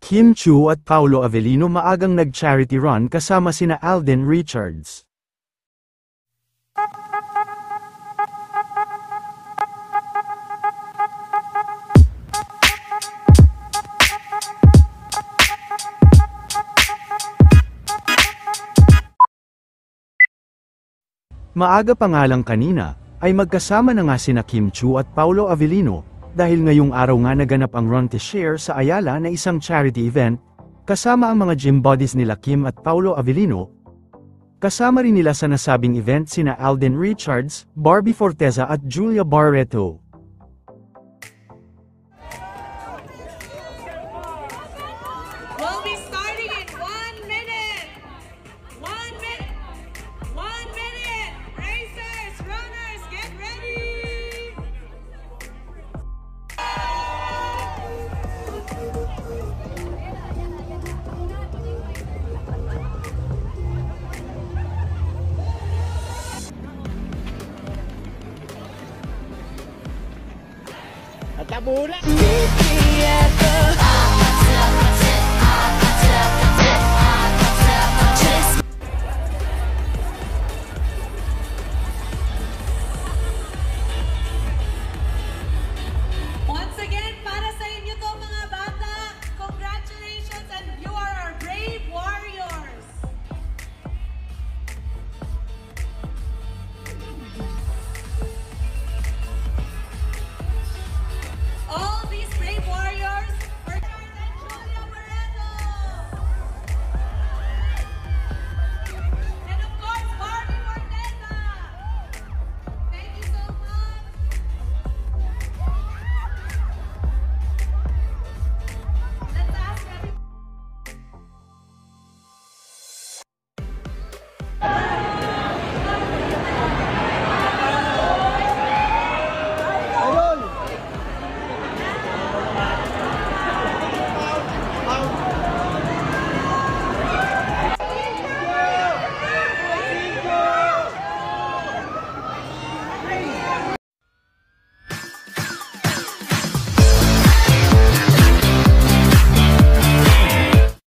Kim Chiu at Paolo Avellino maagang nag-charity run kasama sina Alden Richards. Maaga pa nga lang kanina, ay magkasama na nga sina Kim Chiu at Paolo Avellino, dahil ngayong araw nga naganap ang Run to Share sa Ayala na isang charity event, kasama ang mga gym buddies nila Kim at Paolo Avellino. Kasama rin nila sa nasabing event sina Alden Richards, Barbie Forteza at Julia Barreto. We'll be starting in 1 minute. 1 minute. 1 minute. Racers, runners, get ready. At tabula!